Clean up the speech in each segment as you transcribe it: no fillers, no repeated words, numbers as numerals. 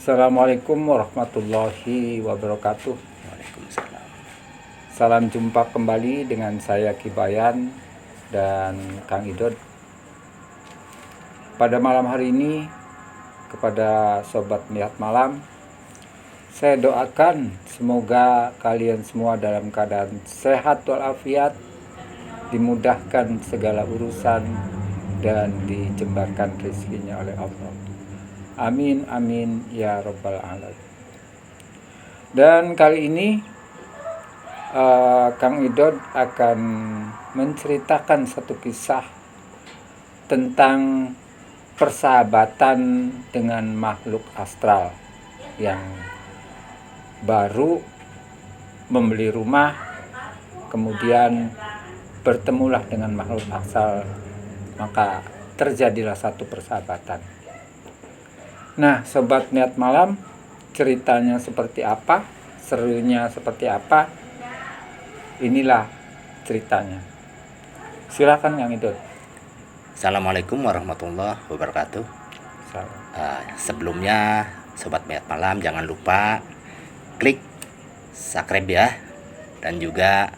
Assalamualaikum warahmatullahi wabarakatuh. Waalaikumsalam. Salam jumpa kembali dengan saya Kibayan dan Kang Idod. Pada malam hari ini, kepada Sobat Niat Malam, saya doakan semoga kalian semua dalam keadaan sehat walafiat, dimudahkan segala urusan, dan dijembarkan rezekinya oleh Allah. Amin amin ya rabbal alamin. Dan kali ini Kang Idod akan menceritakan satu kisah tentang persahabatan dengan makhluk astral yang baru membeli rumah, kemudian bertemulah dengan makhluk astral, maka terjadilah satu persahabatan. Nah, Sobat Niat Malam, ceritanya seperti apa, serunya seperti apa, inilah ceritanya. Silakan Kang Idod. Assalamualaikum warahmatullahi wabarakatuh. Salam. Sebelumnya Sobat Niat Malam, jangan lupa klik subscribe ya, dan juga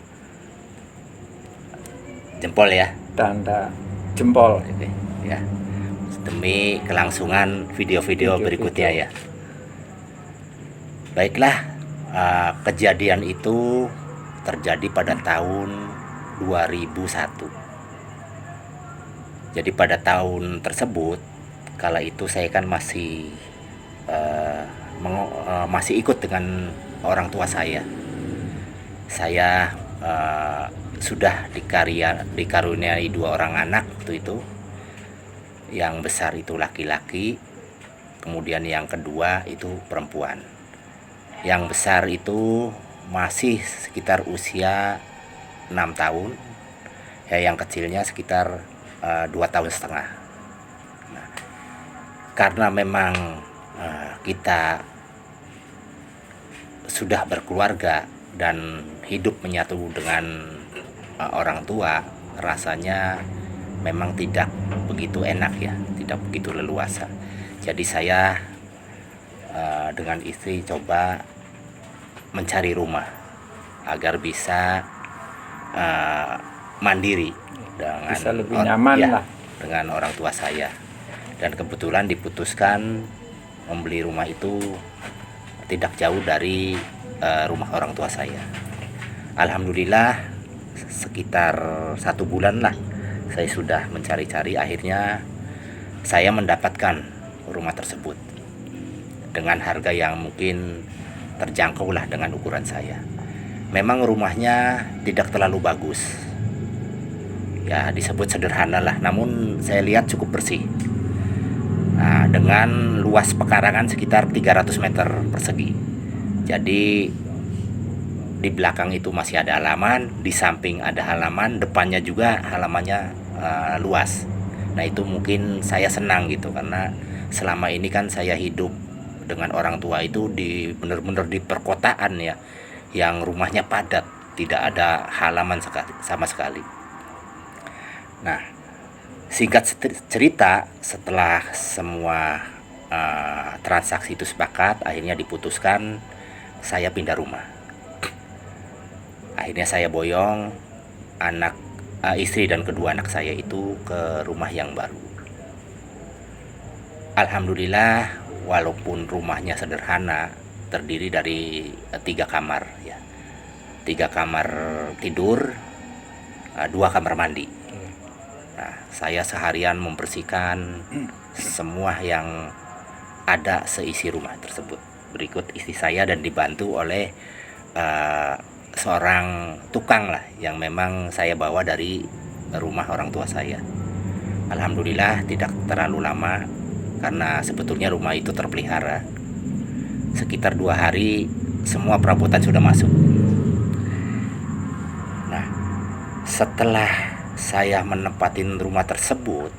jempol ya. Tanda jempol. Oke, ya, demi kelangsungan video-video berikutnya ya. Baiklah, kejadian itu terjadi pada tahun 2001. Jadi pada tahun tersebut, kala itu saya kan masih ikut dengan orang tua saya. Saya sudah dikaruniai 2 orang anak waktu itu. Yang besar itu laki-laki, kemudian yang kedua itu perempuan. Yang besar itu masih sekitar usia 6 tahun, ya, yang kecilnya sekitar 2,5 tahun. Nah, karena memang kita sudah berkeluarga dan hidup menyatu dengan orang tua, rasanya memang tidak begitu enak ya, tidak begitu leluasa. Jadi saya dengan istri coba mencari rumah agar bisa mandiri dengan Bisa lebih nyaman lah dengan orang tua saya. Dan kebetulan diputuskan membeli rumah itu tidak jauh dari rumah orang tua saya. Alhamdulillah sekitar 1 bulan lah saya sudah mencari-cari, akhirnya saya mendapatkan rumah tersebut dengan harga yang mungkin terjangkau lah dengan ukuran saya. Memang rumahnya tidak terlalu bagus, ya disebut sederhana lah, namun saya lihat cukup bersih. Nah, dengan luas pekarangan sekitar 300 meter persegi. Jadi di belakang itu masih ada halaman, di samping ada halaman, depannya juga halamannya luas. Nah, itu mungkin saya senang gitu, karena selama ini kan saya hidup dengan orang tua itu benar-benar di perkotaan ya, yang rumahnya padat, tidak ada halaman sama sekali. Nah, singkat cerita, setelah semua transaksi itu sepakat, akhirnya diputuskan saya pindah rumah. Akhirnya saya boyong istri dan kedua anak saya itu ke rumah yang baru. Alhamdulillah, walaupun rumahnya sederhana, terdiri dari 3 kamar ya, 3 kamar tidur, 2 kamar mandi. Nah, saya seharian membersihkan semua yang ada seisi rumah tersebut. Berikut istri saya, dan dibantu oleh seorang tukang lah yang memang saya bawa dari rumah orang tua saya. Alhamdulillah tidak terlalu lama, karena sebetulnya rumah itu terpelihara. Sekitar 2 hari semua perabotan sudah masuk. Nah, setelah saya menempatin rumah tersebut,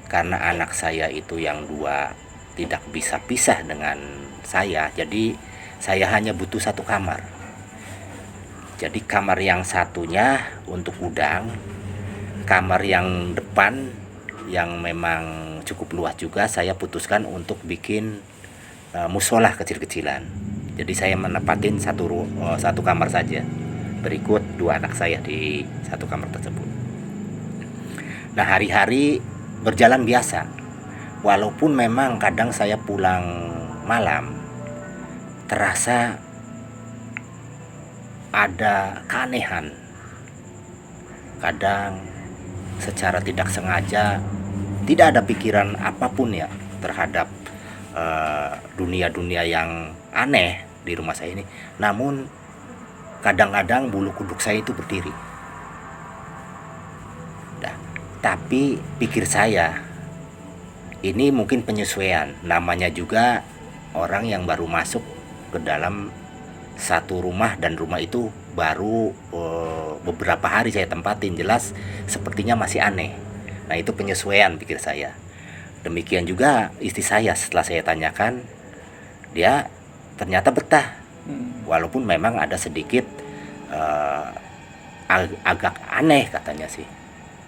karena anak saya itu yang 2 tidak bisa pisah dengan saya, jadi saya hanya butuh 1 kamar. Jadi kamar yang satunya untuk udang, kamar yang depan yang memang cukup luas juga, saya putuskan untuk bikin musola kecil-kecilan. Jadi saya menempatin satu kamar saja. Berikut 2 anak saya di satu kamar tersebut. Nah, hari-hari berjalan biasa. Walaupun memang kadang saya pulang malam, terasa ada keanehan. Kadang secara tidak sengaja tidak ada pikiran apapun ya terhadap dunia-dunia yang aneh di rumah saya ini. Namun kadang-kadang bulu kuduk saya itu berdiri. Nah, tapi pikir saya ini mungkin penyesuaian. Namanya juga orang yang baru masuk ke dalam satu rumah, dan rumah itu baru beberapa hari saya tempatin, jelas sepertinya masih aneh. Nah, itu penyesuaian pikir saya. Demikian juga istri saya, setelah saya tanyakan, dia ternyata betah. Walaupun memang ada sedikit agak aneh katanya sih.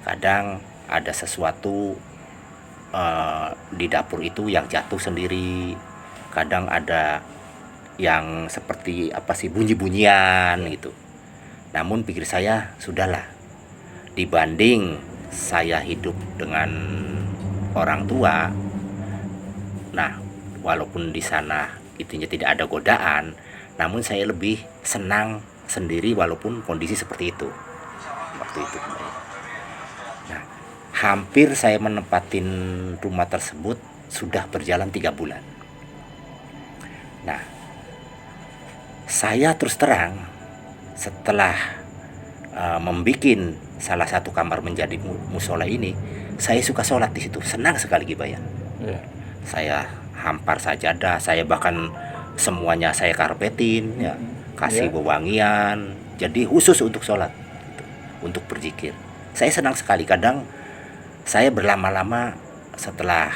Kadang ada sesuatu di dapur itu yang jatuh sendiri. Kadang ada yang seperti bunyi-bunyian gitu. Namun pikir saya, sudahlah, dibanding saya hidup dengan orang tua, nah walaupun di sana itunya tidak ada godaan, namun saya lebih senang sendiri walaupun kondisi seperti itu waktu itu. Nah, hampir saya menempatin rumah tersebut sudah berjalan 3 bulan. Nah, saya terus terang setelah membikin salah satu kamar menjadi musola ini, saya suka sholat di situ, senang sekali Gibayan. Saya hampar sajadah, saya bahkan semuanya saya karpetin, ya, kasih wewangian, jadi khusus untuk sholat, untuk berzikir. Saya senang sekali. Kadang saya berlama-lama setelah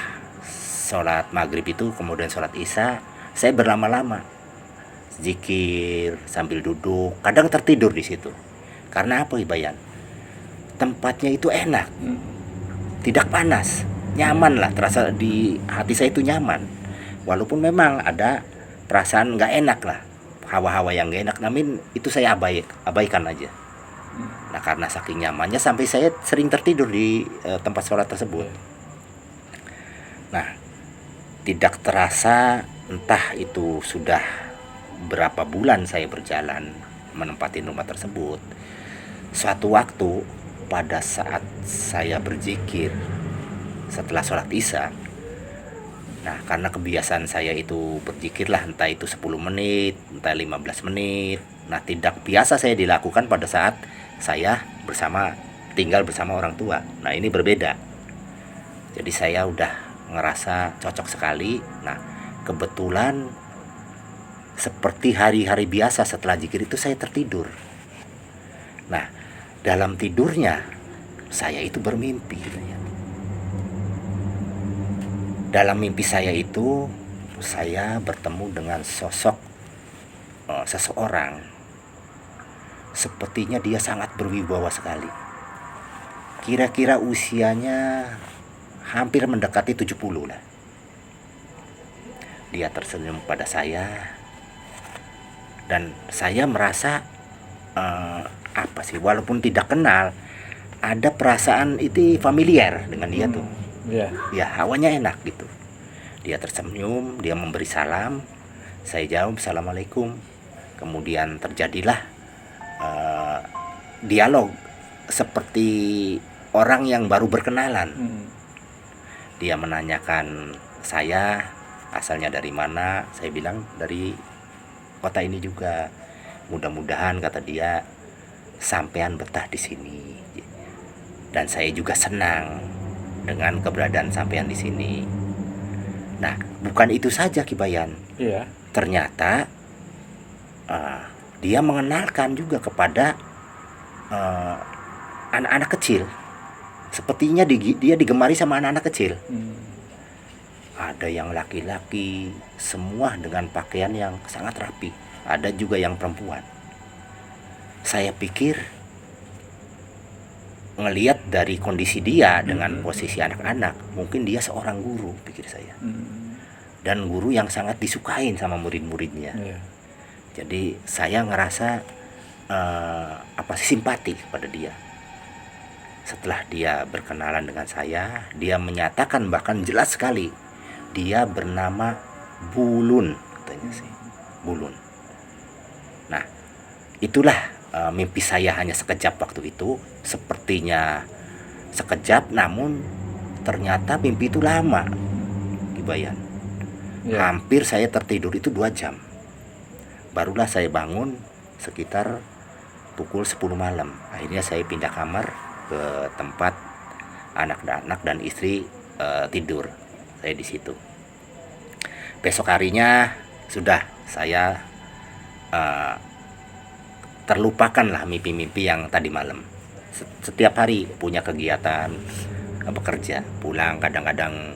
sholat maghrib itu, kemudian sholat isya, saya berlama-lama zikir sambil duduk, kadang tertidur di situ. Karena apa Gibayan? Tempatnya itu enak, tidak panas, nyaman lah, terasa di hati saya itu nyaman. Walaupun memang ada perasaan nggak enak lah, hawa-hawa yang nggak enak, namun itu saya abaikan aja. Nah, karena saking nyamannya sampai saya sering tertidur di tempat sholat tersebut. Nah, tidak terasa, entah itu sudah berapa bulan saya berjalan menempati rumah tersebut. Suatu waktu pada saat saya berzikir setelah sholat isya, nah karena kebiasaan saya itu berzikir lah, entah itu 10 menit, entah 15 menit. Nah, tidak biasa saya dilakukan pada saat saya tinggal bersama orang tua. Nah, ini berbeda. Jadi saya udah ngerasa cocok sekali. Nah, kebetulan seperti hari-hari biasa setelah zikir itu saya tertidur. Nah, dalam tidurnya saya itu bermimpi. Dalam mimpi saya itu saya bertemu dengan sosok seseorang. Sepertinya dia sangat berwibawa sekali. Kira-kira usianya hampir mendekati 70 lah. Dia tersenyum pada saya, dan saya merasa walaupun tidak kenal, ada perasaan itu familiar dengan dia tuh. Ya, hawanya enak gitu. Dia tersenyum, dia memberi salam, saya jawab assalamualaikum. Kemudian terjadilah dialog seperti orang yang baru berkenalan. Dia menanyakan saya asalnya dari mana. Saya bilang dari kota ini juga. Mudah-mudahan, kata dia, sampean betah di sini. Dan saya juga senang dengan keberadaan sampean di sini. Nah, bukan itu saja Gibayan. Ternyata dia mengenalkan juga kepada anak-anak kecil. Sepertinya dia digemari sama anak-anak kecil. Ada yang laki-laki, semua dengan pakaian yang sangat rapi. Ada juga yang perempuan. Saya pikir, ngelihat dari kondisi dia dengan posisi anak-anak, mungkin dia seorang guru, pikir saya. dan guru yang sangat disukain sama murid-muridnya. Iya. Jadi saya ngerasa simpati kepada dia. Setelah dia berkenalan dengan saya, dia menyatakan bahkan jelas sekali dia bernama Bulun, katanya sih, Bulun. Nah, itulah mimpi saya hanya sekejap waktu itu. Sepertinya sekejap, namun ternyata mimpi itu lama, Kibayan. Iya. Hampir saya tertidur itu 2 jam. Barulah saya bangun sekitar pukul 10 malam. Akhirnya saya pindah kamar ke tempat anak-anak dan istri tidur. Saya di situ. Besok harinya sudah saya terlupakanlah mimpi-mimpi yang tadi malam. Setiap hari punya kegiatan bekerja, pulang kadang-kadang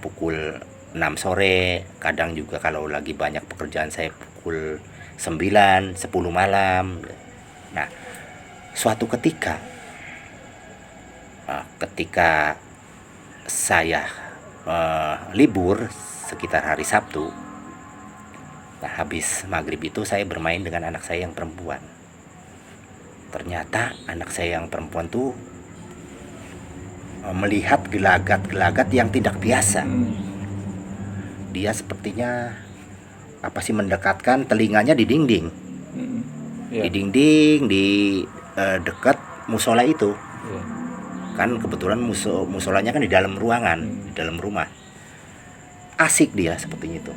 pukul 6 sore, kadang juga kalau lagi banyak pekerjaan saya pukul 9, 10 malam. Nah, suatu ketika saya libur sekitar hari Sabtu, nah habis maghrib itu saya bermain dengan anak saya yang perempuan. Ternyata anak saya yang perempuan tuh melihat gelagat-gelagat yang tidak biasa. Dia sepertinya mendekatkan telinganya di dinding, Iya. di dinding di dekat musola itu. Iya. Kan kebetulan musolanya kan di dalam ruangan, di dalam rumah. Asik dia sepertinya itu.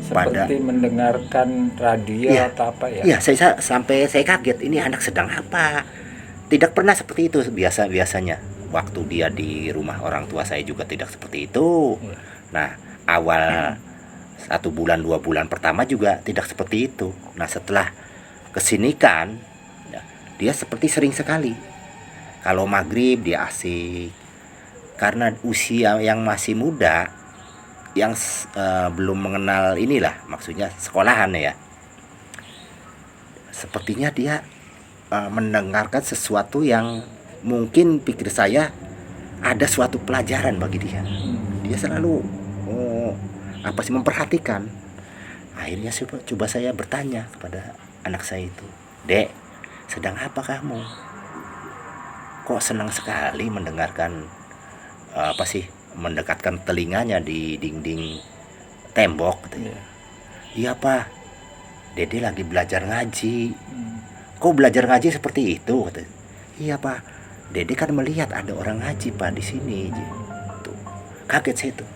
Seperti mendengarkan radio Iya. atau apa ya? Iya, sampai saya kaget, ini anak sedang apa? Tidak pernah seperti itu biasanya. Waktu dia di rumah orang tua saya juga tidak seperti itu. Iya. Nah, awal 1 bulan 2 bulan pertama juga tidak seperti itu. Nah, setelah kesini kan, dia seperti sering sekali. Kalau maghrib dia asik. Karena usia yang masih muda, yang belum mengenal inilah, maksudnya sekolahan ya. Sepertinya dia mendengarkan sesuatu yang mungkin pikir saya ada suatu pelajaran bagi dia. Dia selalu memperhatikan. Akhirnya coba saya bertanya kepada anak saya itu, "Dek, sedang apa kamu? Kok senang sekali mendengarkan mendekatkan telinganya di dinding tembok?" Katanya. "Iya, Pak. Dede lagi belajar ngaji." "Kok belajar ngaji seperti itu?" Katanya. "Iya, Pak. Dede kan melihat ada orang ngaji, Pak, di sini." Tuh. Kaget saya tuh.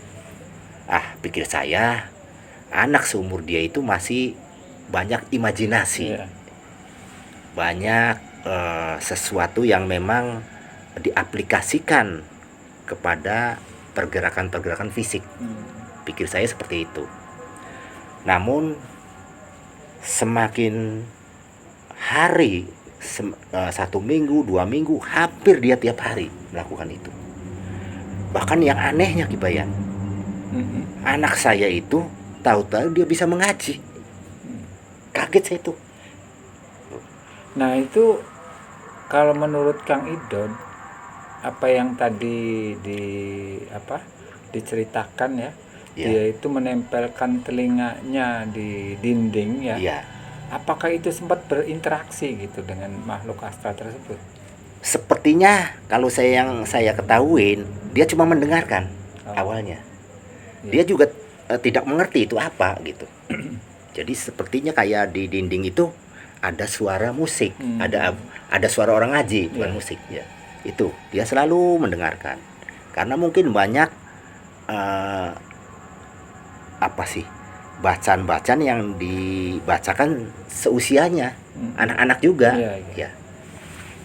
Pikir saya anak seumur dia itu masih banyak imajinasi. Iya. Banyak sesuatu yang memang diaplikasikan kepada pergerakan-pergerakan fisik. Pikir saya seperti itu. Namun semakin hari, 1 minggu, 2 minggu, hampir dia tiap hari melakukan itu. Bahkan yang anehnya, Kibayan, anak saya itu tahu-tahu dia bisa mengaji. Kaget saya itu. Nah, itu kalau menurut Kang Idon, apa yang tadi diceritakan ya, Ya. dia itu menempelkan telinganya di dinding ya. Iya. Apakah itu sempat berinteraksi gitu dengan makhluk astral tersebut? Sepertinya kalau yang saya ketahuin, dia cuma mendengarkan awalnya. Dia juga tidak mengerti itu apa gitu. Jadi sepertinya kayak di dinding itu ada suara musik, ada suara orang ngaji, bukan musik ya. Itu dia selalu mendengarkan. Karena mungkin banyak bacaan-bacaan yang dibacakan seusianya, anak-anak juga. Ya.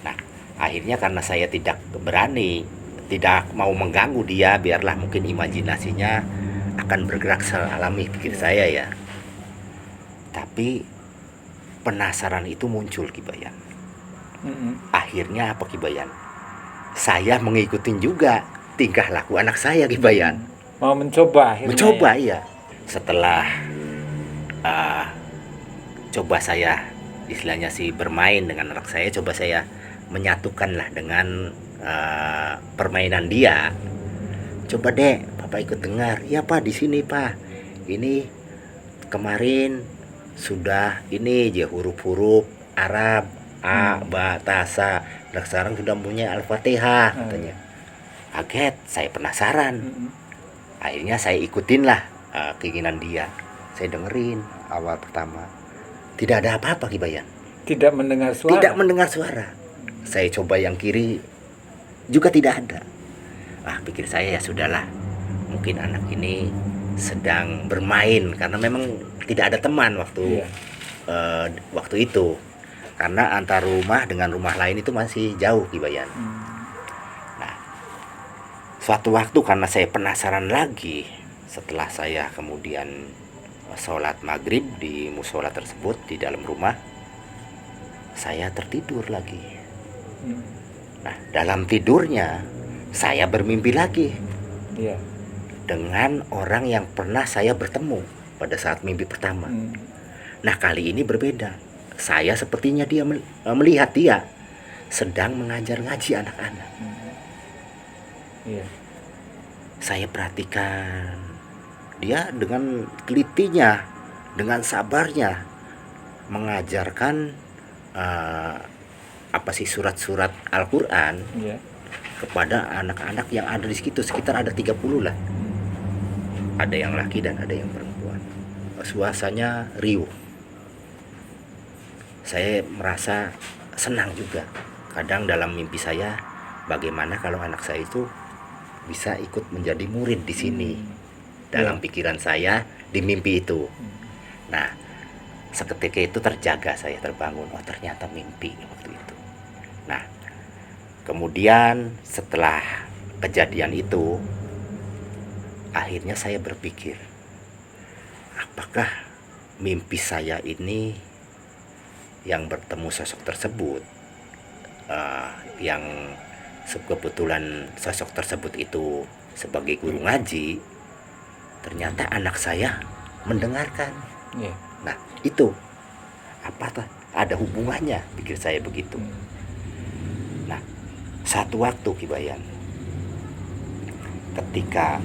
Nah, akhirnya karena saya tidak berani, tidak mau mengganggu dia, biarlah mungkin imajinasinya akan bergerak sealami pikir saya ya. Tapi penasaran itu muncul, Kibayan. Akhirnya apa, Kibayan? Saya mengikutin juga tingkah laku anak saya, Kibayan. Mau mencoba akhirnya. Mencoba ya. Setelah coba saya istilahnya sih bermain dengan anak saya, coba saya menyatukanlah dengan permainan dia. Coba dek, Bapak ikut dengar. Ya Pak, di sini Pak. Ini kemarin sudah ini aja huruf-huruf Arab, A, Ba, Ta, Sa. Nah, sekarang sudah punya Al-Fatihah katanya. Kaget, saya penasaran. Akhirnya saya ikutin lah keinginan dia. Saya dengerin awal pertama. Tidak ada apa-apa Kibayan. Tidak mendengar suara. Tidak mendengar suara. Saya coba yang kiri juga tidak ada. Pikir saya ya sudahlah. Mungkin anak ini sedang bermain karena memang tidak ada teman waktu waktu itu. Karena antar rumah dengan rumah lain itu masih jauh Kibayan. Nah, suatu waktu karena saya penasaran lagi, setelah saya kemudian sholat maghrib di musola tersebut di dalam rumah, saya tertidur lagi. Nah, dalam tidurnya saya bermimpi lagi dengan orang yang pernah saya bertemu pada saat mimpi pertama. Nah, kali ini berbeda. Saya sepertinya dia melihat dia sedang mengajar ngaji anak-anak. Saya perhatikan dia dengan telitinya, dengan sabarnya mengajarkan surat-surat Al-Quran kepada anak-anak yang ada di situ, sekitar ada 30 lah. Ada yang laki dan ada yang perempuan. Suasananya riuh. Saya merasa senang juga. Kadang dalam mimpi saya, bagaimana kalau anak saya itu bisa ikut menjadi murid di sini. Dalam pikiran saya di mimpi itu. Nah, seketika itu terjaga, saya terbangun. Oh, ternyata mimpi waktu itu. Nah, kemudian setelah kejadian itu, akhirnya saya berpikir, apakah mimpi saya ini yang bertemu sosok tersebut, yang kebetulan sosok tersebut itu sebagai guru ngaji, ternyata anak saya mendengarkan. Nah, itu apakah ada hubungannya, pikir saya begitu. Nah, satu waktu Kibayan, ketika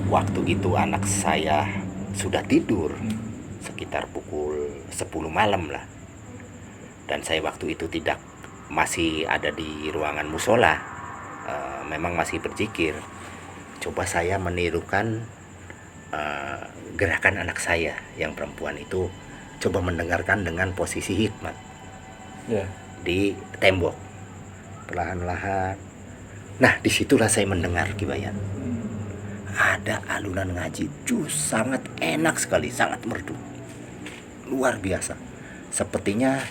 waktu itu anak saya sudah tidur sekitar pukul 10 malam lah, dan saya waktu itu masih ada di ruangan musola, memang masih berzikir. Coba saya menirukan gerakan anak saya yang perempuan itu, coba mendengarkan dengan posisi hikmat di tembok perlahan-lahan. Nah, disitulah saya mendengar Kibayan, ada alunan ngaji sangat enak sekali, sangat merdu, luar biasa. Sepertinya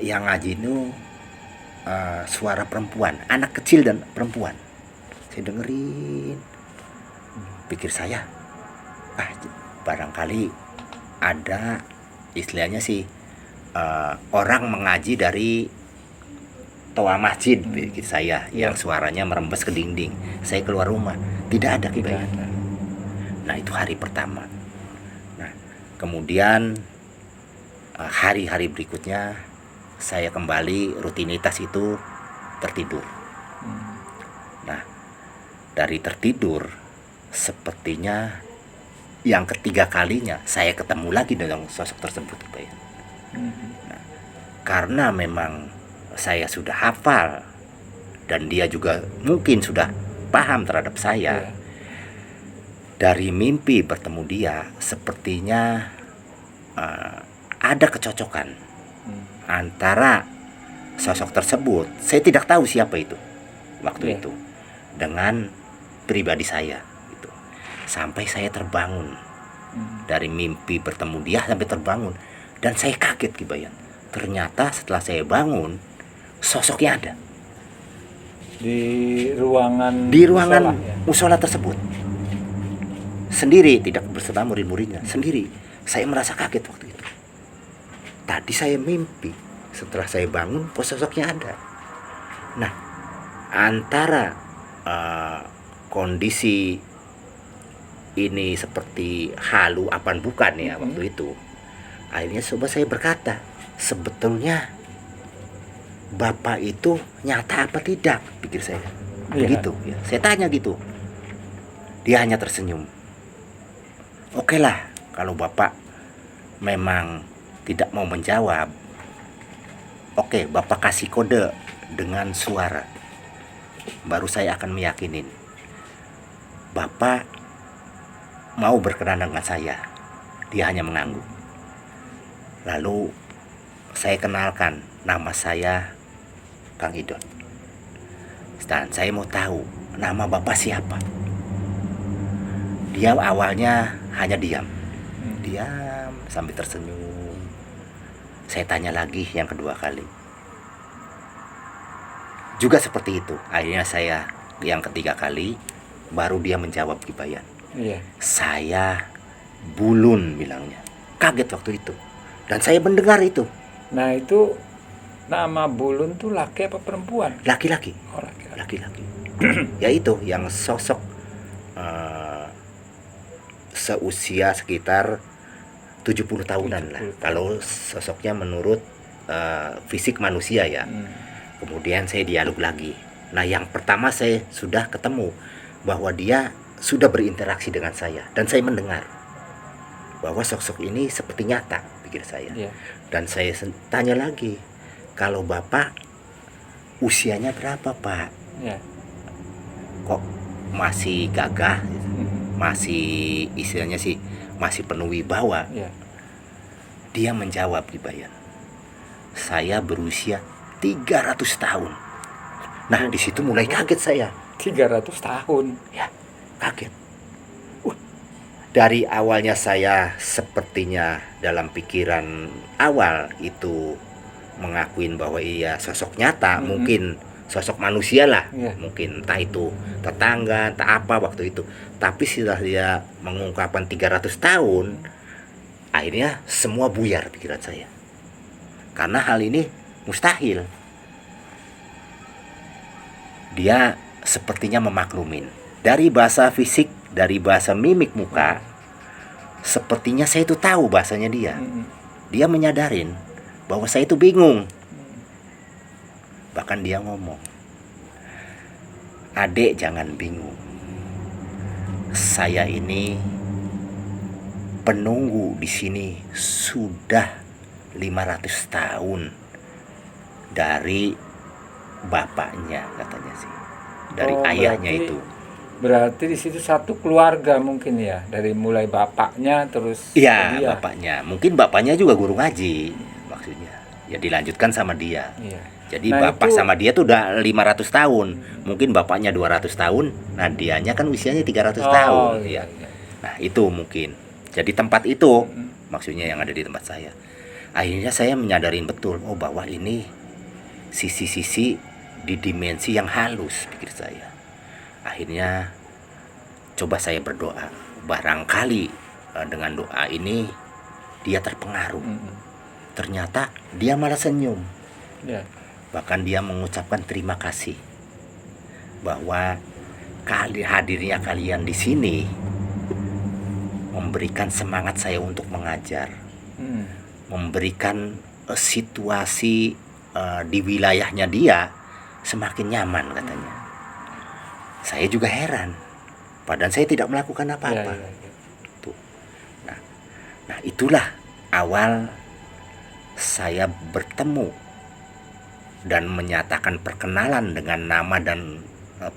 yang ngaji itu suara perempuan, anak kecil dan perempuan. Saya dengerin, pikir saya, barangkali ada istilahnya sih orang mengaji dari toa masjid, pikir saya, yang suaranya merembes ke dinding. Saya keluar rumah, tidak ada Kibayan. Nah, itu hari pertama. Nah, kemudian hari-hari berikutnya saya kembali rutinitas itu tertidur. Nah, dari tertidur sepertinya yang ketiga kalinya saya ketemu lagi dengan sosok tersebut. Nah, karena memang saya sudah hafal dan dia juga mungkin sudah paham terhadap saya, dari mimpi bertemu dia sepertinya ada kecocokan antara sosok tersebut, saya tidak tahu siapa itu waktu itu, dengan pribadi saya gitu. Sampai saya terbangun dari mimpi bertemu dia, sampai terbangun, dan saya kaget Kibayan. Ternyata setelah saya bangun, sosoknya ada di ruangan musola tersebut, sendiri, tidak beserta murid-muridnya, sendiri. Saya merasa kaget waktu itu. Tadi saya mimpi, setelah saya bangun sosoknya ada. Nah, antara kondisi ini seperti halu apaan bukan ya waktu itu, akhirnya coba saya berkata, sebetulnya Bapak itu nyata apa tidak, pikir saya. Iya. Begitu ya. Saya tanya gitu. Dia hanya tersenyum. Oke lah, kalau Bapak memang tidak mau menjawab, oke, Bapak kasih kode dengan suara. Baru saya akan meyakinin Bapak mau berkenan dengan saya. Dia hanya mengangguk. Lalu saya kenalkan, nama saya Kang Idot. Dan saya mau tahu nama Bapak siapa. Dia awalnya hanya diam sambil tersenyum. Saya tanya lagi yang kedua kali, juga seperti itu. Akhirnya saya yang ketiga kali, baru dia menjawab, Kibayan. Iya. Saya Bulun, bilangnya. Kaget waktu itu. Dan saya mendengar itu. Nah itu nama Bulun tuh laki apa perempuan? Laki-laki. Oh, laki-laki. Laki-laki. Ya itu yang sosok seusia sekitar 70 tahunan lah. 70 tahun. Kalau sosoknya menurut fisik manusia ya. Kemudian saya dialog lagi. Nah, yang pertama saya sudah ketemu bahwa dia sudah berinteraksi dengan saya dan saya mendengar bahwa sosok ini seperti nyata, pikir saya. Iya. Dan saya tanya lagi, kalau Bapak usianya berapa, Pak? Iya. Kok masih gagah, masih istilahnya sih masih penuh wibawa. Iya. Dia menjawab, Kibayan, saya berusia 300 tahun. Nah, di situ mulai kaget saya. 300 tahun. Ya, kaget. Dari awalnya saya sepertinya dalam pikiran awal itu mengakuin bahwa iya sosok nyata, mungkin sosok manusia lah, mungkin entah itu tetangga, entah apa waktu itu. Tapi setelah dia mengungkapkan 300 tahun, akhirnya semua buyar pikiran saya. Karena hal ini mustahil. Dia sepertinya memaklumin. Dari bahasa fisik, dari bahasa mimik muka, sepertinya saya itu tahu bahasanya dia. Dia menyadarin bahwa saya itu bingung. Bahkan dia ngomong, "Adek, jangan bingung. Saya ini penunggu di sini sudah 500 tahun dari bapaknya," katanya sih. Dari ayahnya itu. Berarti di situ satu keluarga mungkin ya, dari mulai bapaknya terus Iya, dia. bapaknya. Mungkin bapaknya juga guru ngaji maksudnya. Ya dilanjutkan sama dia. Iya. Jadi Nah, bapak itu- sama dia tuh udah 500 tahun. Mungkin bapaknya 200 tahun, nah dianya kan usianya 300 tahun. Iya, Ya. iya. Nah, itu mungkin. Jadi tempat itu maksudnya yang ada di tempat saya. Akhirnya saya menyadarin betul, oh bahwa ini sisi-sisi di dimensi yang halus, pikir saya. Akhirnya coba saya berdoa. Barangkali dengan doa ini dia terpengaruh. Ternyata dia malah senyum. Iya. Bahkan dia mengucapkan terima kasih bahwa hadirnya kalian di sini memberikan semangat saya untuk mengajar, memberikan situasi di wilayahnya dia semakin nyaman, katanya. Saya juga heran, padahal saya tidak melakukan apa-apa. Iya, iya. Tuh. Nah, itulah awal saya bertemu dan menyatakan perkenalan dengan nama dan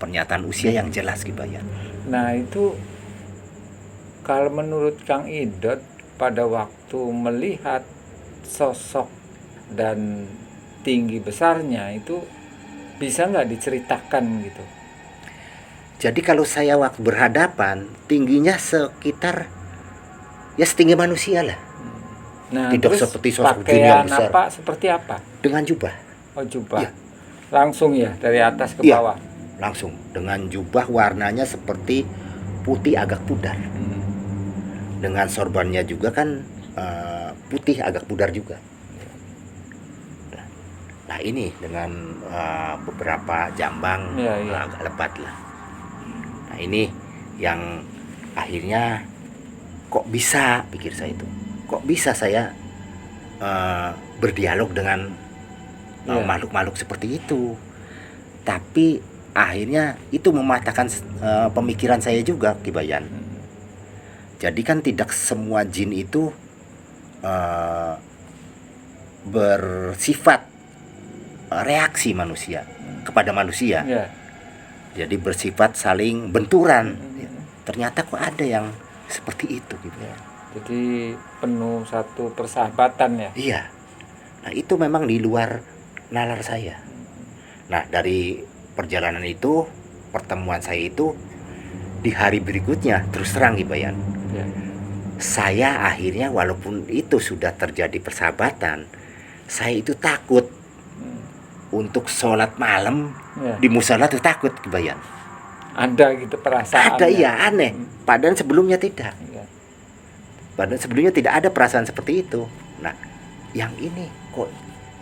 pernyataan usia yang jelas, Kibayan. Nah itu kalau menurut Kang Idot pada waktu melihat sosok dan tinggi besarnya itu bisa nggak diceritakan gitu? Jadi kalau saya waktu berhadapan tingginya sekitar ya setinggi manusia lah. Nah, Tidak terus seperti sosok pakaian dunia besar. apa seperti apa? Dengan jubah. Oh, jubah. Iya. Langsung ya dari atas ke Iya. bawah. Langsung dengan jubah warnanya seperti putih agak pudar. Dengan sorbannya juga kan putih agak pudar juga. Nah, ini dengan beberapa jambang agak lebat lah. Nah, ini yang akhirnya kok bisa, pikir saya itu, kok bisa saya berdialog dengan makhluk-makhluk seperti itu. Tapi akhirnya itu mematahkan pemikiran saya juga, Ki Bayan. Jadi kan tidak semua jin itu bersifat reaksi manusia kepada manusia. Ya. Jadi bersifat saling benturan. Ternyata kok ada yang seperti itu gitu. Ya. Jadi penuh satu persahabatan ya. Iya. Nah, itu memang di luar nalar saya. Nah, dari perjalanan itu, pertemuan saya itu di hari berikutnya terus terang Ki Bayan. Ya. Saya akhirnya walaupun itu sudah terjadi persahabatan, saya itu takut untuk sholat malam Ya. di musola tuh takut Ki Bayan. Ada gitu perasaan. Ada, iya, aneh. Padahal sebelumnya tidak. Ya. Padahal sebelumnya tidak ada perasaan seperti itu. Nah, yang ini kok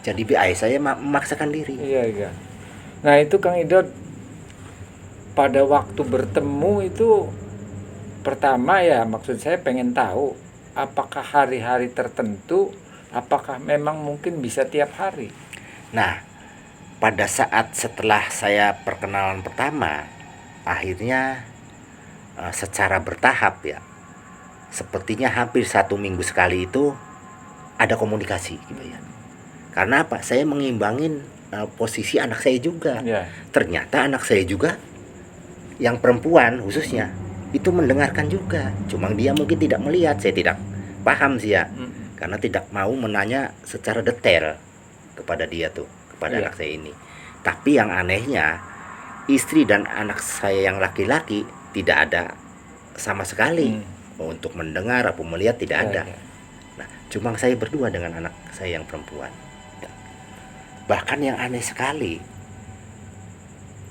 jadi saya memaksakan diri. Iya, iya. Nah, itu Kang Idot, pada waktu bertemu itu pertama ya, maksud saya pengen tahu apakah hari-hari tertentu, apakah memang mungkin bisa tiap hari. Nah, pada saat setelah saya perkenalan pertama, akhirnya secara bertahap ya, sepertinya hampir 1 minggu sekali itu ada komunikasi gitu ya. Karena apa? Saya mengimbangin posisi anak saya juga. Ya. Ternyata anak saya juga yang perempuan khususnya itu mendengarkan juga. Cuma dia mungkin tidak melihat, saya tidak paham sih ya. Karena tidak mau menanya secara detail kepada dia tuh, kepada anak saya ini. Tapi yang anehnya, istri dan anak saya yang laki-laki tidak ada sama sekali untuk mendengar atau melihat, tidak ada. Nah, cuma saya berdua dengan anak saya yang perempuan. Bahkan yang aneh sekali,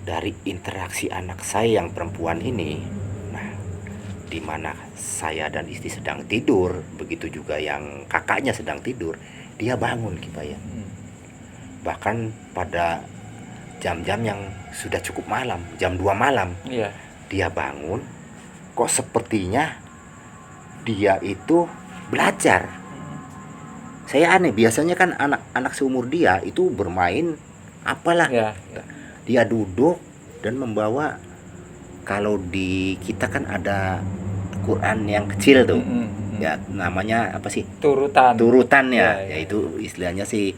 dari interaksi anak saya yang perempuan ini, nah, di mana saya dan istri sedang tidur, begitu juga yang kakaknya sedang tidur, dia bangun Ki Bayan. Bahkan pada jam-jam yang sudah cukup malam, jam 2 malam, dia bangun, kok sepertinya dia itu belajar. Saya aneh, biasanya kan anak-anak seumur dia itu bermain apalah. Dia duduk dan membawa, kalau di kita kan ada Quran yang kecil tuh. Ya, namanya apa sih? Turutan ya. Yaitu istilahnya sih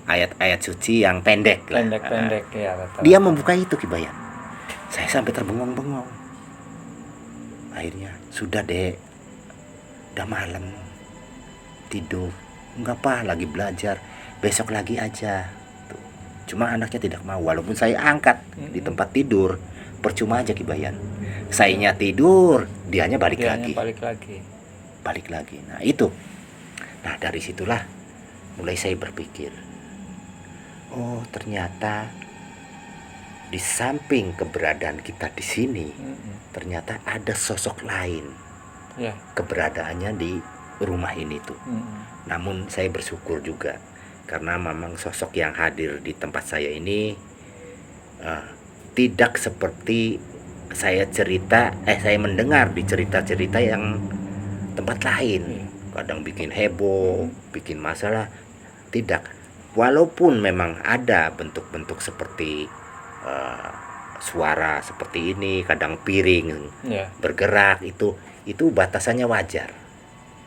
ayat-ayat suci yang pendek lah. Pendek ya. Dia membuka itu Ki Bayan. Saya sampai terbengong-bengong. Akhirnya, sudah dek, udah malam, tidur, enggak apa, lagi belajar, besok lagi aja. Cuma anaknya tidak mau, walaupun saya angkat di tempat tidur, percuma aja Ki Bayan. Sayanya tidur, dianya balik lagi. Nah itu. Nah dari situlah mulai saya berpikir, oh ternyata di samping keberadaan kita di sini, ternyata ada sosok lain. Keberadaannya di rumah ini tuh. Namun saya bersyukur juga, karena memang sosok yang hadir di tempat saya ini tidak seperti saya mendengar di cerita-cerita yang tempat lain. Kadang bikin heboh, bikin masalah. Tidak. Walaupun memang ada bentuk-bentuk seperti suara seperti ini, kadang piring bergerak, itu batasannya wajar,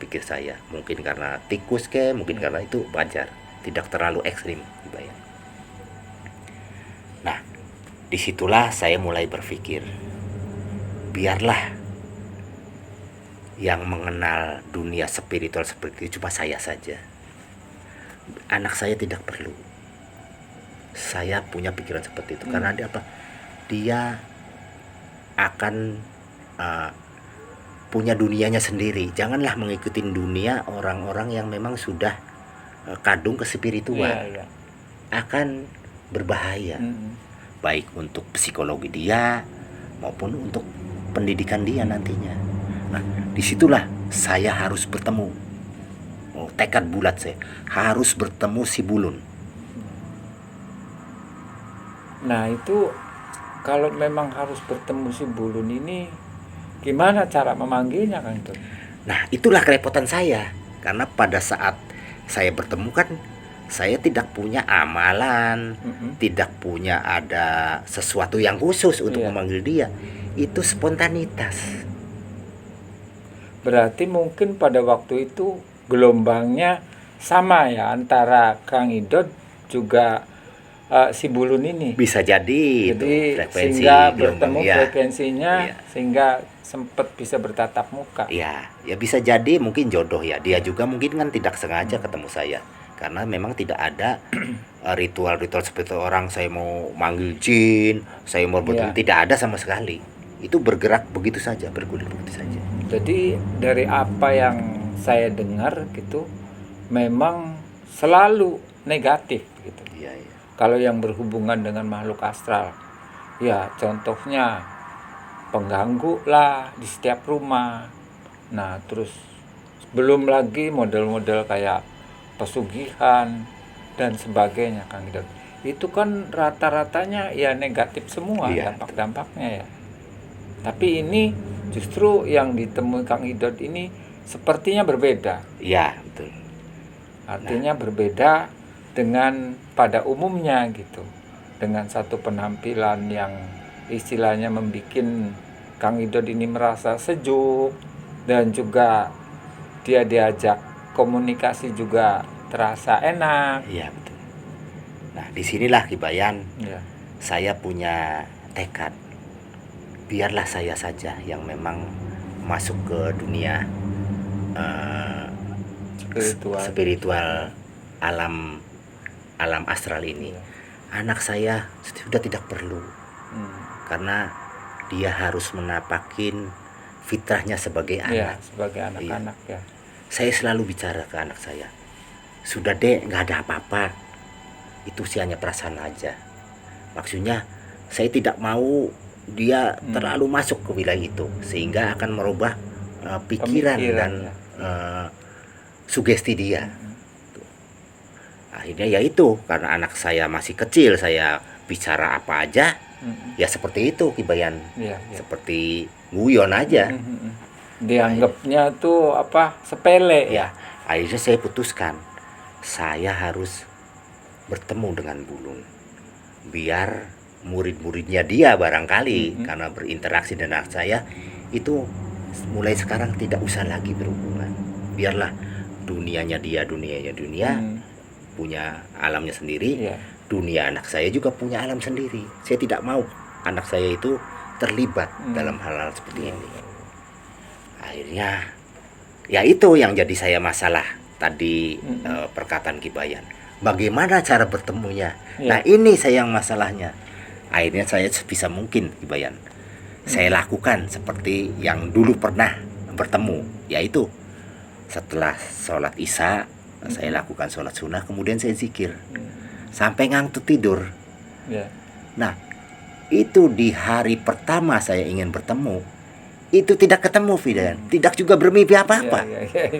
pikir saya. Mungkin karena tikus mungkin karena itu wajar, tidak terlalu ekstrim. Nah, disitulah saya mulai berpikir, biarlah yang mengenal dunia spiritual seperti itu cuma saya saja. Anak saya tidak perlu. Saya punya pikiran seperti itu karena dia akan punya dunianya sendiri. Janganlah mengikuti dunia orang-orang yang memang sudah kadung ke spiritual. Akan berbahaya. Baik untuk psikologi dia maupun untuk pendidikan dia nantinya. Nah, disitulah saya harus bertemu. Tekad bulat saya harus bertemu si Bulun. Nah itu kalau memang harus bertemu si Bulun ini, gimana cara memanggilnya Kang Idot? Nah itulah kerepotan saya, karena pada saat saya bertemu kan saya tidak punya amalan, tidak punya ada sesuatu yang khusus untuk Iya. memanggil dia. Itu spontanitas. Berarti mungkin pada waktu itu gelombangnya sama ya antara Kang Idot juga si Bulun ini. Bisa jadi itu Jadi frekuensi sehingga gelombang. bertemu Ya, frekuensinya Iya. sehingga sempat bisa bertatap muka. Ya, ya bisa jadi mungkin jodoh ya. Dia juga mungkin kan tidak sengaja ketemu saya. Karena memang tidak ada ritual-ritual seperti orang saya mau manggil jin, saya mau bertemu, Iya. tidak ada sama sekali. Itu bergerak begitu saja, bergulir begitu saja. Jadi dari apa yang saya dengar gitu memang selalu negatif gitu. Iya, iya. Kalau yang berhubungan dengan makhluk astral, ya contohnya pengganggu lah di setiap rumah. Nah terus belum lagi model-model kayak pesugihan dan sebagainya, Kang Idot. Itu kan rata-ratanya ya negatif semua Iya. dampak-dampaknya ya. Tapi ini justru yang ditemui Kang Idot ini sepertinya berbeda. Iya, betul. Artinya berbeda dengan pada umumnya gitu. Dengan satu penampilan yang istilahnya membuat Kang Idot ini merasa sejuk dan juga dia diajak komunikasi juga terasa enak. Iya, betul. Nah, disinilah Kibayan Ya, saya punya tekad. Biarlah saya saja yang memang masuk ke dunia spiritual. spiritual alam astral ini. Iya. Anak saya sudah tidak perlu, karena dia harus menapakin fitrahnya sebagai Iya, anak. sebagai anak-anak ya. Saya selalu bicara ke anak saya, sudah deh, nggak ada apa-apa, itu sih hanya perasaan aja. Maksudnya saya tidak mau dia terlalu masuk ke wilayah itu, sehingga akan merubah pikiran dan ya. sugesti dia. Akhirnya ya itu, karena anak saya masih kecil, saya bicara apa aja ya seperti itu Kibayan. Iya, iya. Seperti guyon aja. Dianggapnya tuh apa sepele Ya, akhirnya saya putuskan saya harus bertemu dengan Bulun, biar murid-muridnya dia barangkali karena berinteraksi dengan anak saya itu mulai sekarang tidak usah lagi berhubungan. Biarlah dunianya dia punya alamnya sendiri. Iya. Dunia anak saya juga punya alam sendiri. Saya tidak mau anak saya itu terlibat dalam hal-hal seperti ini. Akhirnya ya itu yang jadi saya masalah tadi, perkataan Kibayan. Bagaimana cara bertemunya? Iya. Nah, ini saya yang masalahnya. Akhirnya saya sebisa mungkin Kibayan, saya lakukan seperti yang dulu pernah bertemu, yaitu setelah sholat isya saya lakukan sholat sunnah, kemudian saya zikir sampai ngantuk tidur. Ya. Nah, itu di hari pertama saya ingin bertemu, itu tidak ketemu Fidan, tidak juga bermimpi apa-apa.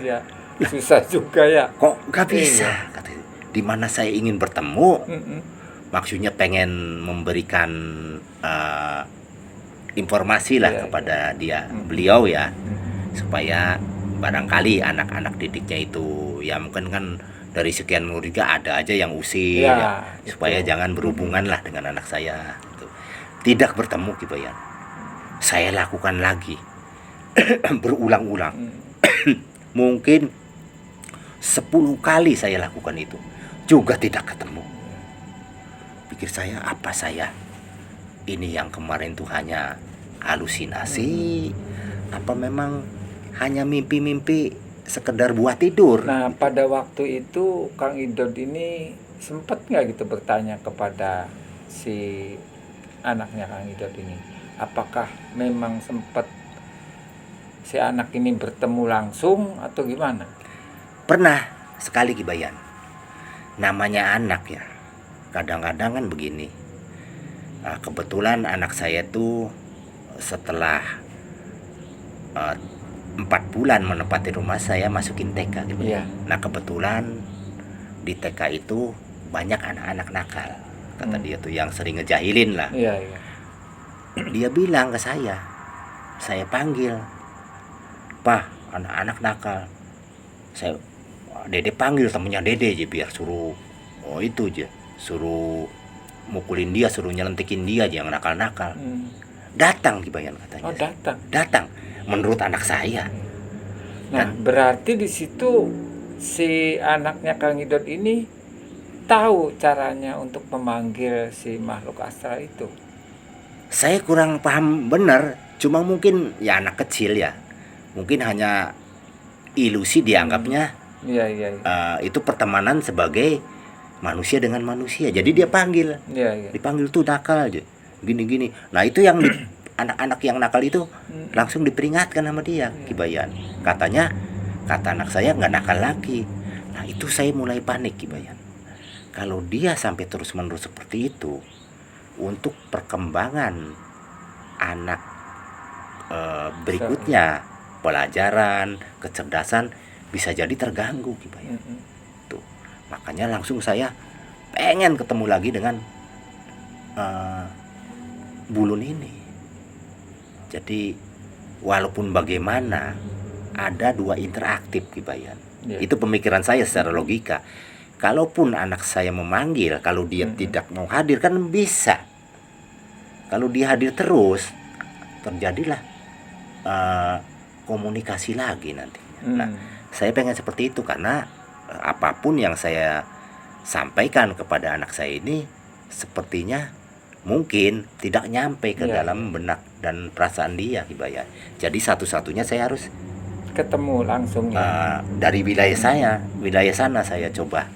Ya. Susah juga ya. Kok nggak bisa? Katanya. Di mana saya ingin bertemu, maksudnya pengen memberikan informasi lah kepada dia, beliau ya, supaya barangkali anak-anak didiknya itu ya mungkin kan dari sekian muridnya ada aja yang usir ya, supaya jangan berhubungan lah dengan anak saya gitu. Tidak bertemu Kibayan, saya lakukan lagi berulang-ulang. Mungkin 10 kali saya lakukan itu juga tidak ketemu. Pikir saya, apa saya ini yang kemarin tuh hanya halusinasi, apa memang hanya mimpi-mimpi sekedar buat tidur. Nah, pada waktu itu Kang Idot ini sempat nggak gitu bertanya kepada si anaknya Kang Idot ini, apakah memang sempat si anak ini bertemu langsung atau gimana? Pernah sekali Kibayan. Namanya anak ya, kadang-kadang kan begini. Kebetulan anak saya tuh setelah 4 bulan menempati rumah saya masukin TK gitu. Iya. Nah, kebetulan di TK itu banyak anak-anak nakal, kata dia tuh, yang sering ngejahilin lah. Iya, iya. Dia bilang ke saya panggil, "Pak, anak-anak nakal." Dede panggil temennya Dede aja biar suruh Oh itu aja, suruh mukulin dia, suruh nyelentikin dia aja yang nakal-nakal. Datang Kibayan katanya. Oh, datang. Datang menurut anak saya. Nah, berarti di situ si anaknya Kang Idot ini tahu caranya untuk memanggil si makhluk astral itu. Saya kurang paham benar, cuma mungkin ya anak kecil ya, mungkin hanya ilusi dianggapnya. Iya, iya, iya. Itu pertemanan sebagai manusia dengan manusia, jadi dia panggil, Iya, iya. dipanggil tuh nakal aja, gini-gini. Nah itu yang anak-anak yang nakal itu langsung diperingatkan sama dia, Kibayan. Katanya, kata anak saya nggak nakal lagi. Nah itu saya mulai panik, Kibayan. Kalau dia sampai terus-menerus seperti itu, untuk perkembangan anak berikutnya, pelajaran, kecerdasan bisa jadi terganggu, Kibayan. Tuh, makanya langsung saya pengen ketemu lagi dengan Bulun ini. Jadi walaupun bagaimana ada dua interaktif, Kibayan. Itu pemikiran saya secara logika. Kalaupun anak saya memanggil, kalau dia tidak mau hadir kan bisa. Kalau dia hadir terus, terjadilah komunikasi lagi nantinya. Nah, saya pengen seperti itu karena apapun yang saya sampaikan kepada anak saya ini sepertinya mungkin tidak nyampe ke dalam benak dan perasaan dia, Kibayan. Jadi satu-satunya saya harus ketemu langsung ya. Dari wilayah sana saya coba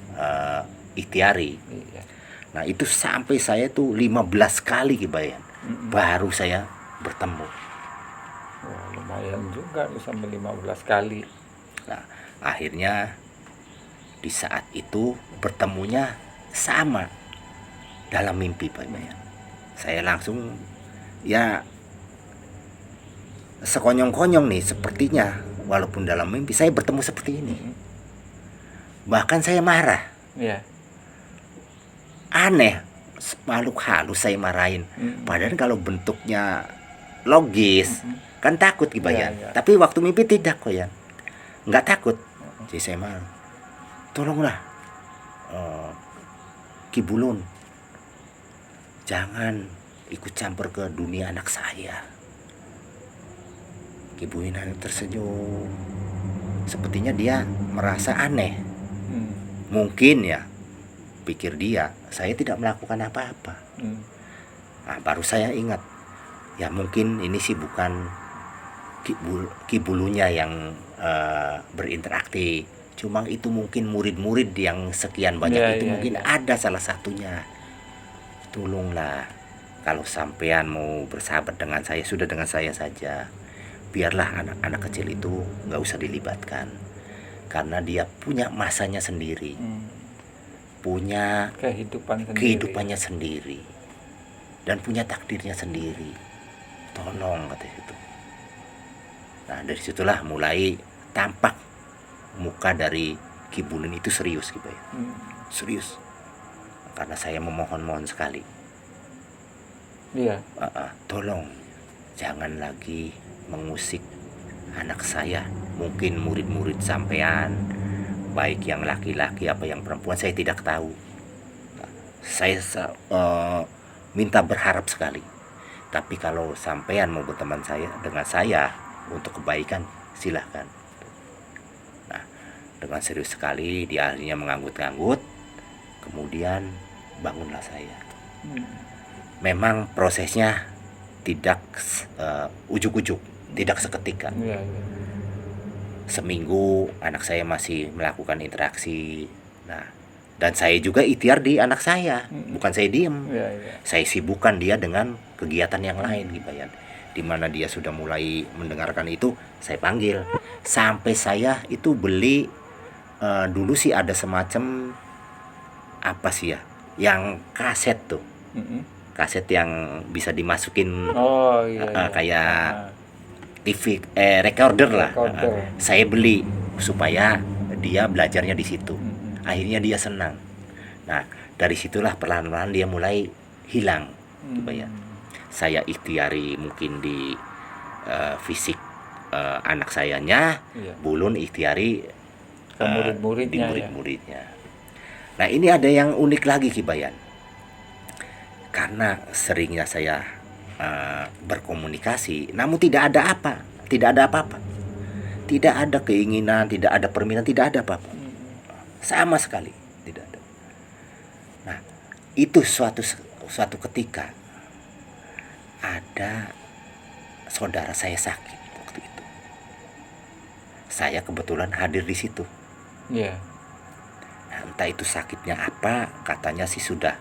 ikhtiari. Iya. Nah itu sampai saya tuh 15 kali, Kibayan, baru saya bertemu. Wah, lumayan juga sampai 15 kali. Nah akhirnya di saat itu bertemunya sama dalam mimpi, Kibayan. Saya langsung ya sekonyong-konyong nih sepertinya, walaupun dalam mimpi saya bertemu seperti ini. Bahkan saya marah. Iya. Aneh, makhluk halus saya marahin. Padahal kalau bentuknya logis kan takut, Kibayan. Iya. Tapi waktu mimpi tidak kok ya, nggak takut. Jadi saya marah, tolonglah Ki Bulun, jangan ikut campur ke dunia anak saya. Ki Bulun tersenyum, sepertinya dia merasa aneh. Mungkin ya, pikir dia, saya tidak melakukan apa-apa. Nah, baru saya ingat, ya mungkin ini sih bukan Ki Bulunya yang berinteraksi, cuma itu mungkin murid-murid yang sekian banyak itu mungkin ada salah satunya. Tolonglah, kalau sampean mau bersahabat dengan saya, sudah dengan saya saja. Biarlah anak-anak kecil itu nggak usah dilibatkan, karena dia punya masanya sendiri, punya kehidupannya sendiri, dan punya takdirnya sendiri. Tolong, kata itu. Nah dari situlah mulai tampak muka dari Ki Bulun itu serius, Kibayan. Serius, karena saya memohon-mohon sekali. Iya. Tolong jangan lagi mengusik anak saya. Mungkin murid-murid sampean, baik yang laki-laki apa yang perempuan, saya tidak tahu. Saya minta berharap sekali. Tapi kalau sampean mau berteman dengan saya untuk kebaikan, silahkan. Nah, dengan serius sekali dia akhirnya mengangguk-angguk. Kemudian bangunlah saya. Memang prosesnya tidak ujuk-ujuk, tidak seketika. Seminggu anak saya masih melakukan interaksi. Nah, dan saya juga ikhtiar di anak saya, bukan saya diem. Saya sibukkan dia dengan kegiatan yang lain, Kibayan. Di mana dia sudah mulai mendengarkan itu, saya panggil. Sampai saya itu beli dulu sih ada semacam apa sih ya, yang kaset tuh. Kaset yang bisa dimasukin kayak TV recorder lah. Saya beli supaya dia belajarnya di situ. Akhirnya dia senang. Nah dari situlah perlahan-lahan dia mulai hilang, Kibayan. Saya ikhtiari mungkin di fisik anak sayanya, Bulun ikhtiari ke murid-muridnya, di murid-muridnya. Nah, ini ada yang unik lagi Ki Bayan. Karena seringnya saya berkomunikasi, namun tidak ada apa-apa. Tidak ada keinginan, tidak ada permintaan, tidak ada apa-apa. Sama sekali tidak ada. Nah, itu suatu ketika ada saudara saya sakit waktu itu. Saya kebetulan hadir di situ. Iya. Nah, entah itu sakitnya apa, katanya sih sudah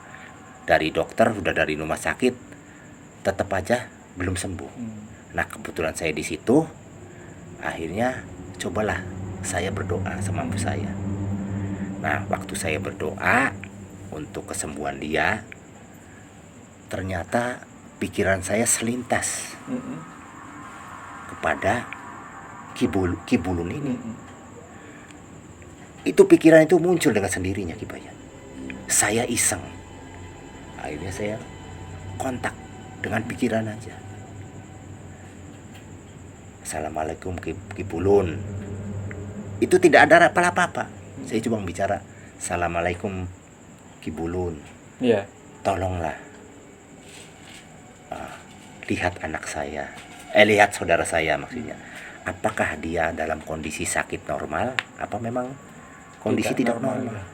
dari dokter, sudah dari rumah sakit, tetap aja belum sembuh. Nah, kebetulan saya di situ, akhirnya cobalah saya berdoa semampu saya. Nah, waktu saya berdoa untuk kesembuhan dia, ternyata pikiran saya selintas kepada Kibulun ini. Itu pikiran itu muncul dengan sendirinya Ki Bayan. Saya iseng, akhirnya saya kontak dengan pikiran aja. Assalamualaikum Kibulun. Itu tidak ada apa-apa. Saya cuma bicara, Assalamualaikum Kibulun. Iya. Tolonglah lihat anak saya, lihat saudara saya maksudnya. Apakah dia dalam kondisi sakit normal? Apa memang kondisi tidak normal? Ya.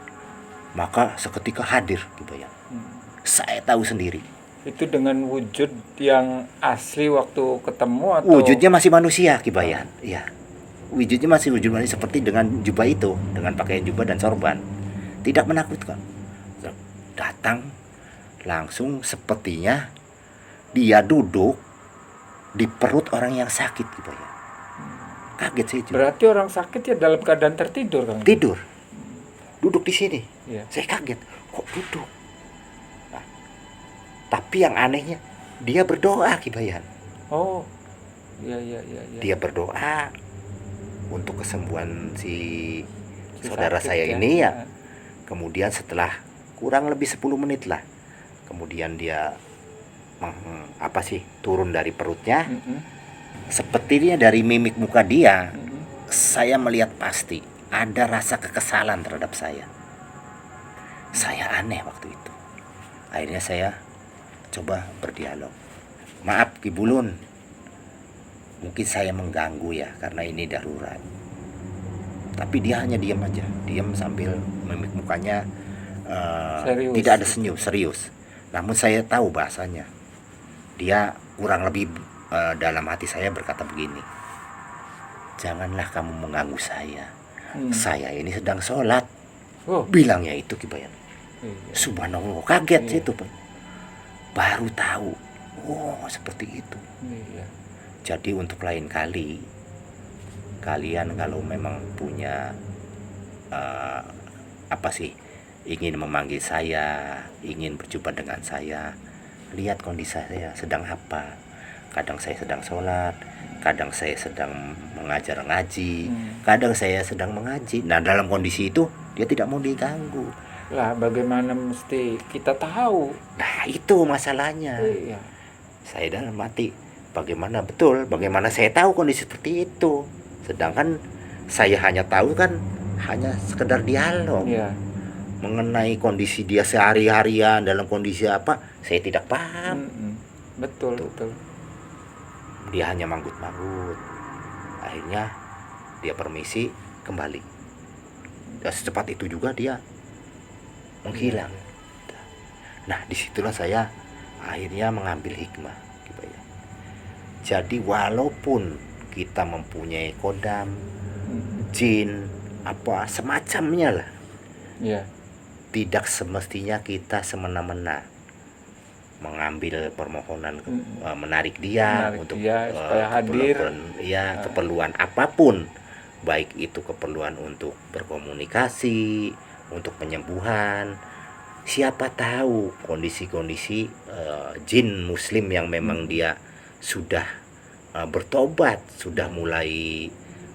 Maka seketika hadir gitu ya. Saya tahu sendiri. Itu dengan wujud yang asli waktu ketemu atau Wujudnya masih manusia Ki Bayan. Iya. Wujudnya masih wujud manusia seperti dengan jubah itu, dengan pakaian jubah dan sorban. Tidak menakutkan. Datang langsung sepertinya dia duduk di perut orang yang sakit Ki Bayan. Kaget saya juga. Berarti orang sakit ya dalam keadaan tertidur, Kang? Tidur. Duduk di sini. Iya. Saya kaget. Kok duduk? Nah, tapi yang anehnya dia berdoa Ki Bayan. Oh. Iya. Dia berdoa untuk kesembuhan si saudara Sakit, saya ya. ini ya. Kemudian setelah kurang lebih 10 menit lah. Kemudian dia turun dari perutnya. Sepertinya dari mimik muka dia, saya melihat pasti ada rasa kekesalan terhadap saya. Saya aneh waktu itu. Akhirnya saya coba berdialog. Maaf Kibulun, mungkin saya mengganggu ya karena ini darurat. Tapi dia hanya diam aja, diam sambil mimik mukanya tidak ada senyum, serius. Namun saya tahu bahasanya. Dia kurang lebih dalam hati saya berkata begini, janganlah kamu mengganggu saya. Saya ini sedang sholat. Bilangnya itu Ki Bayan. Subhanallah, kaget itu Pak. Baru tahu. Oh, seperti itu. Jadi untuk lain kali, kalian kalau memang punya ingin memanggil saya, ingin berjumpa dengan saya, lihat kondisi saya sedang apa. Kadang saya sedang sholat, kadang saya sedang mengajar ngaji, kadang saya sedang mengaji. Nah, dalam kondisi itu dia tidak mau diganggu. Lah, bagaimana mesti kita tahu? Nah, itu masalahnya. Iya. Saya dalam hati, bagaimana saya tahu kondisi seperti itu. Sedangkan saya hanya tahu kan hanya sekedar dialog. Iya. Mengenai kondisi dia sehari-harian dalam kondisi apa, saya tidak paham. Betul. Dia hanya manggut-manggut. Akhirnya dia permisi kembali. Dan secepat itu juga dia menghilang. Nah, disitulah saya akhirnya mengambil hikmah. Jadi walaupun kita mempunyai kodam, jin, apa semacamnya lah, tidak semestinya kita semena-mena mengambil permohonan, menarik dia untuk supaya hadir, keperluan apapun, baik itu keperluan untuk berkomunikasi, untuk penyembuhan. Siapa tahu kondisi-kondisi jin muslim yang memang dia sudah bertobat, sudah mulai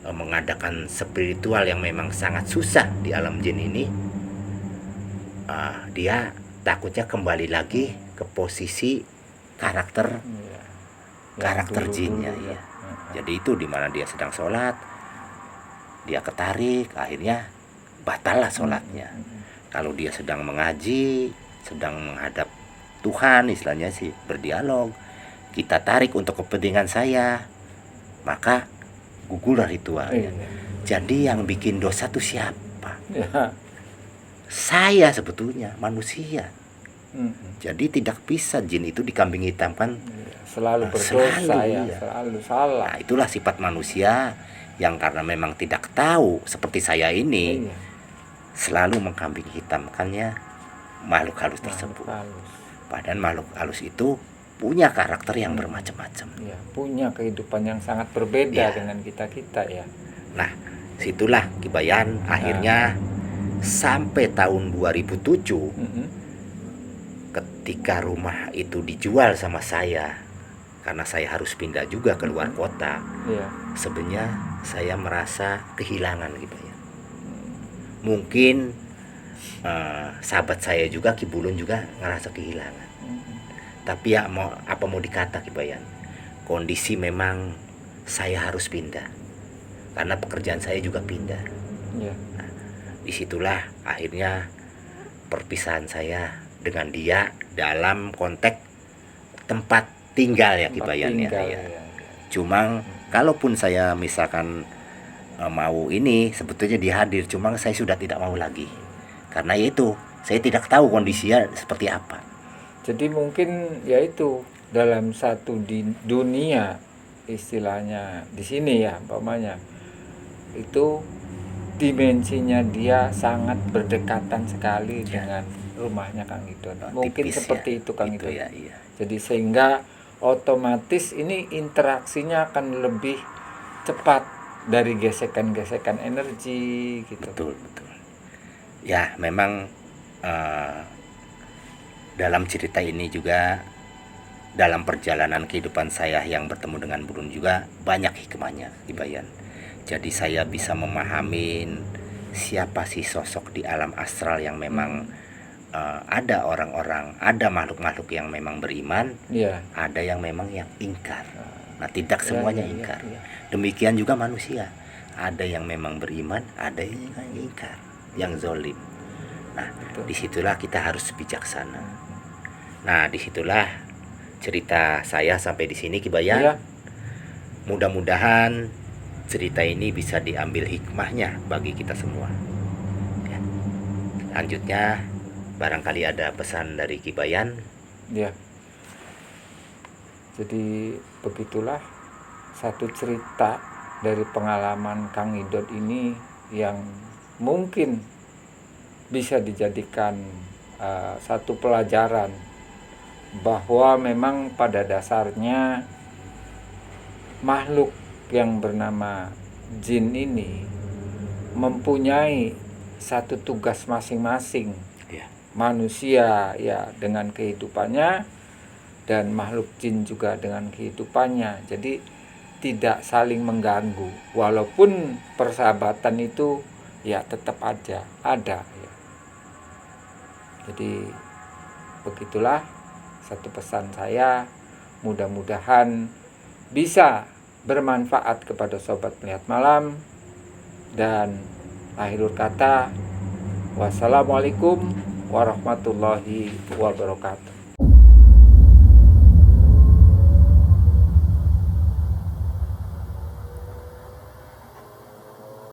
mengadakan spiritual yang memang sangat susah di alam jin ini, dia takutnya kembali lagi ke posisi karakter jinnya ya. Jadi itu dimana dia sedang sholat, dia ketarik, akhirnya batal lah sholatnya. Kalau dia sedang mengaji, sedang menghadap Tuhan, istilahnya sih berdialog, kita tarik untuk kepentingan saya, maka gugurlah ritualnya. Iya. Jadi yang bikin dosa tuh siapa? Ya. Saya sebetulnya manusia. Mm-mm. Jadi tidak bisa jin itu dikambing hitamkan. Iya. Selalu Nah, berdosa selalu, ya, iya. selalu salah. Nah, itulah sifat manusia yang karena memang tidak tahu seperti saya ini, Iya. selalu mengkambing hitamkannya makhluk halus tersebut. Makhluk halus. Padahal makhluk halus itu punya karakter yang bermacam-macam. Ya, punya kehidupan yang sangat berbeda Ya. dengan kita ya. Nah, situlah Kibayan akhirnya sampai tahun 2007 Mm-mm. ketika rumah itu dijual sama saya, karena saya harus pindah juga ke luar kota. Iya. Sebenarnya saya merasa kehilangan Kibayan. Mungkin sahabat saya juga Kibulun juga ngerasa kehilangan. Tapi ya mau dikata Kibayan, kondisi memang saya harus pindah karena pekerjaan saya juga pindah. Iya. Nah, disitulah akhirnya perpisahan saya dengan dia dalam konteks tempat tinggal ya Kibayan ya. Ya. Cuma kalaupun saya misalkan mau ini sebetulnya dihadir, cuma saya sudah tidak mau lagi karena itu saya tidak tahu kondisinya seperti apa. Jadi mungkin yaitu dalam satu di dunia istilahnya di sini ya umpamanya itu dimensinya dia sangat berdekatan sekali dengan rumahnya Kang Idon. Mungkin Tipis seperti ya, itu Kang gitu Idon. ya, iya. Jadi sehingga otomatis ini interaksinya akan lebih cepat dari gesekan-gesekan energi gitu. Betul. Ya memang dalam cerita ini juga, dalam perjalanan kehidupan saya yang bertemu dengan burung juga banyak hikmahnya Kibayan. Jadi saya bisa memahami siapa sih sosok di alam astral yang memang ada orang-orang, ada makhluk-makhluk yang memang beriman, Iya. ada yang memang yang ingkar. Nah tidak semuanya Iya. ingkar. Demikian juga manusia, ada yang memang beriman, ada yang ingkar, yang zolim. Nah disitulah kita harus bijaksana. Nah disitulah cerita saya sampai di sini Kibayan. Iya. Mudah-mudahan cerita ini bisa diambil hikmahnya bagi kita semua. Ya. Lanjutnya barangkali ada pesan dari Kibayan. Ya. Jadi begitulah satu cerita dari pengalaman Kang Idon ini yang mungkin bisa dijadikan satu pelajaran bahwa memang pada dasarnya makhluk yang bernama jin ini mempunyai satu tugas masing-masing. Ya. Manusia ya dengan kehidupannya dan makhluk jin juga dengan kehidupannya. Jadi tidak saling mengganggu. Walaupun persahabatan itu ya tetap aja ada ya. Jadi begitulah satu pesan saya, mudah-mudahan bisa bermanfaat kepada sobat melihat malam. Dan akhir kata, wassalamualaikum warahmatullahi wabarakatuh.